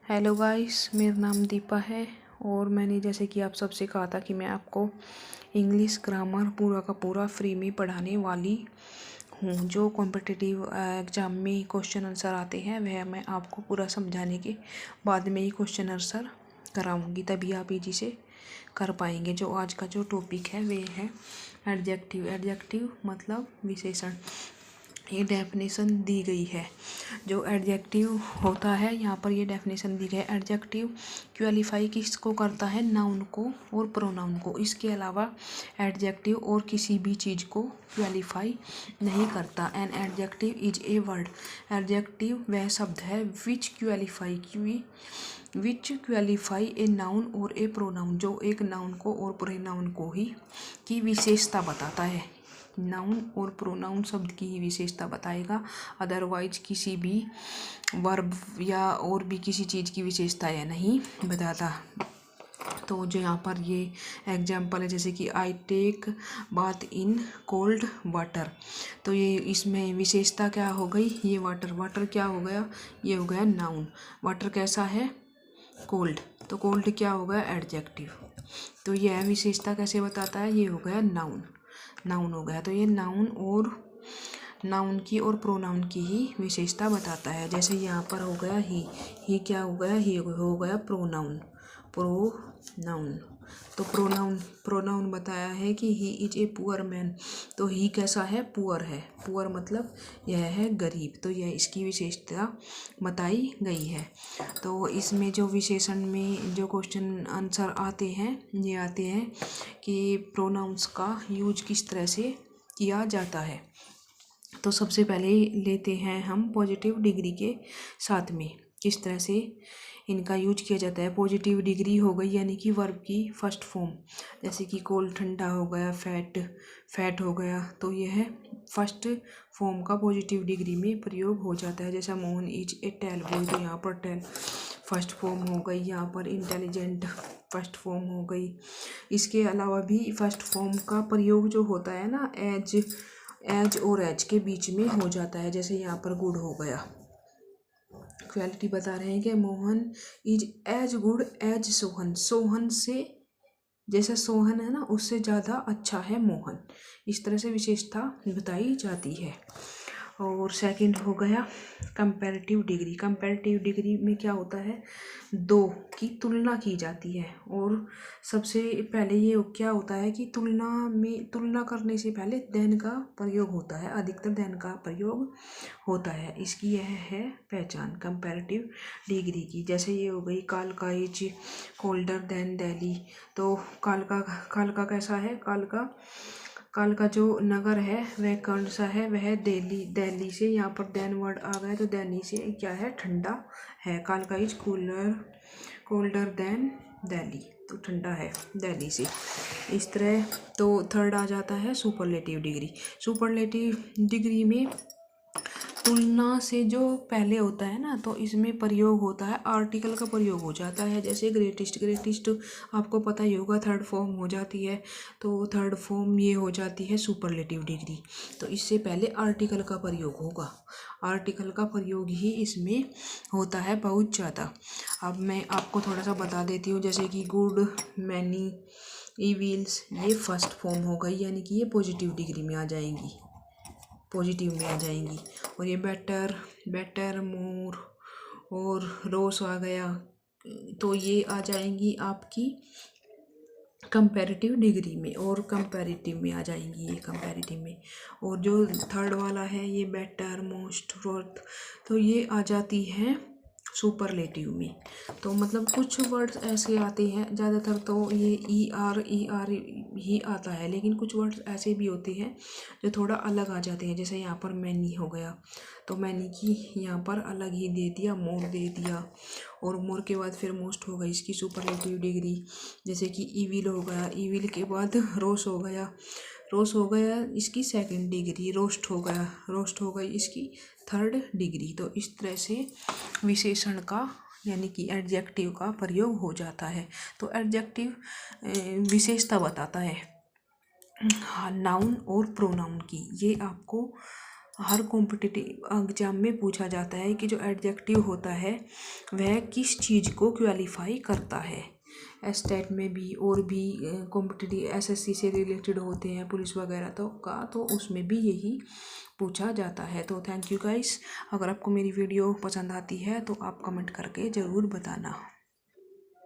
Hello guys, मेरा नाम दीपा है और मैंने जैसे कि आप सबसे कहा था कि मैं आपको इंग्लिश ग्रामर पूरा का पूरा फ्री में पढ़ाने वाली हूँ। जो कॉम्पिटिटिव एग्ज़ाम में क्वेश्चन आंसर आते हैं वह मैं आपको पूरा समझाने के बाद में ही क्वेश्चन आंसर कराऊंगी, तभी आप इजी से कर पाएंगे। जो आज का जो टॉपिक है वे है एडजेक्टिव। एडजेक्टिव मतलब विशेषण। ये डेफिनेशन दी गई है। जो एडजेक्टिव होता है यहाँ पर ये डेफिनेशन दी गई है। एडजेक्टिव क्वालिफाई किसको करता है? नाउन को और प्रोनाउन को। इसके अलावा एडजेक्टिव और किसी भी चीज़ को क्वालिफाई नहीं करता। An adjective is a word. Adjective वह शब्द है विच क्वालिफाई ए नाउन और ए प्रोनाउन, जो एक नाउन को और प्रोनाउन को ही की विशेषता बताता है। नाउन और प्रोनाउन शब्द की ही विशेषता बताएगा, अदरवाइज किसी भी वर्ब या और भी किसी चीज़ की विशेषता या नहीं बताता। तो जो यहाँ पर ये एग्जाम्पल है, जैसे कि I take bath in cold water, तो ये इसमें विशेषता क्या हो गई? ये वाटर क्या हो गया? ये हो गया नाउन। वाटर कैसा है? कोल्ड। तो कोल्ड क्या हो गया? एडजेक्टिव। तो यह विशेषता कैसे बताता है? ये हो गया नाउन हो गया। तो ये नाउन की और प्रोनाउन की ही विशेषता बताता है। जैसे यहाँ पर हो गया ही क्या हो गया? ही हो गया प्रोनाउन। तो प्रोनाउन बताया है कि he is a poor man. तो ही कैसा है? पुअर है। पुअर मतलब यह है गरीब। तो यह इसकी विशेषता बताई गई है। तो इसमें जो विशेषण में जो क्वेश्चन आंसर आते हैं ये आते हैं कि प्रोनाउंस का यूज किस तरह से किया जाता है। तो सबसे पहले लेते हैं हम पॉजिटिव डिग्री के साथ में किस तरह से इनका यूज किया जाता है। पॉजिटिव डिग्री हो गई यानी कि वर्ब की फर्स्ट फॉर्म, जैसे कि कोल्ड ठंडा हो गया, फैट हो गया, तो यह फर्स्ट फॉर्म का पॉजिटिव डिग्री में प्रयोग हो जाता है। जैसा Mohan is a tall boy, तो यहाँ पर टेल फर्स्ट फॉर्म हो गई। यहाँ पर इंटेलिजेंट फर्स्ट फॉर्म हो गई। इसके अलावा भी फर्स्ट फॉर्म का प्रयोग जो होता है ना, एज और एज के बीच में हो जाता है। जैसे यहाँ पर गुड हो गया, क्वालिटी बता रहे हैं कि Mohan is as good as Sohan. Sohan से, जैसे सोहन है ना, उससे ज़्यादा अच्छा है मोहन। इस तरह से विशेषता बताई जाती है। और सेकंड हो गया कंपैरेटिव डिग्री। कंपैरेटिव डिग्री में क्या होता है? दो की तुलना की जाती है। और सबसे पहले ये क्या होता है कि तुलना करने से पहले देन का प्रयोग होता है। अधिकतर देन का प्रयोग होता है। इसकी यह है पहचान कंपैरेटिव डिग्री की। जैसे ये हो गई कालका इज कोल्डर देन दिल्ली। तो कालका कैसा है? कालका जो नगर है वह कौन सा है? वह दिल्ली से, यहाँ पर देन वर्ड आ गया तो दिल्ली से क्या है? ठंडा है। कालका इज कोल्डर देन दिल्ली, तो ठंडा है दिल्ली से। इस तरह तो थर्ड आ जाता है सुपरलेटिव डिग्री। सुपरलेटिव डिग्री में तुलना से जो पहले होता है ना, तो इसमें प्रयोग होता है, आर्टिकल का प्रयोग हो जाता है। जैसे ग्रेटेस्ट आपको पता ही होगा, थर्ड फॉर्म हो जाती है। तो थर्ड फॉर्म ये हो जाती है सुपरलेटिव डिग्री। तो इससे पहले आर्टिकल का प्रयोग होगा। आर्टिकल का प्रयोग ही इसमें होता है बहुत ज़्यादा। अब मैं आपको थोड़ा सा बता देती हूँ, जैसे कि गुड, मैनी, ईविल्स, ये फर्स्ट फॉर्म हो गई, यानी कि ये पॉजिटिव डिग्री में आ जाएंगी, और ये बेटर, मोर और रोस आ गया, तो ये आ जाएंगी आपकी कंपैरेटिव डिग्री में और कंपैरेटिव में आ जाएंगी ये कंपैरेटिव में। और जो थर्ड वाला है ये बेटर, मोस्ट, वर्थ, तो ये आ जाती है सुपरलेटिव में। तो मतलब कुछ वर्ड्स ऐसे आते हैं, ज़्यादातर तो ये ई आर ही आता है, लेकिन कुछ वर्ड्स ऐसे भी होते हैं जो थोड़ा अलग आ जाते हैं। जैसे यहाँ पर मैनी हो गया, तो मैनी की यहाँ पर अलग ही दे दिया, मोर दे दिया, और मोर के बाद फिर मोस्ट हो गई इसकी सुपरलेटिव डिग्री। जैसे कि ईविल हो गया, ईविल के बाद रोस हो गया इसकी सेकंड डिग्री। रोस्ट हो गई इसकी थर्ड डिग्री। तो इस तरह से विशेषण का यानी कि एडजेक्टिव का प्रयोग हो जाता है। तो एडजेक्टिव विशेषता बताता है नाउन और प्रोनाउन की। ये आपको हर कॉम्पिटिटिव एग्जाम में पूछा जाता है कि जो एडजेक्टिव होता है वह किस चीज़ को क्वालिफाई करता है। एस्टेट में भी और भी कॉम्पिटिटिव एसएससी से रिलेटेड होते हैं पुलिस वगैरह तो उसमें भी यही पूछा जाता है। तो थैंक यू गाइस। अगर आपको मेरी वीडियो पसंद आती है तो आप कमेंट करके ज़रूर बताना।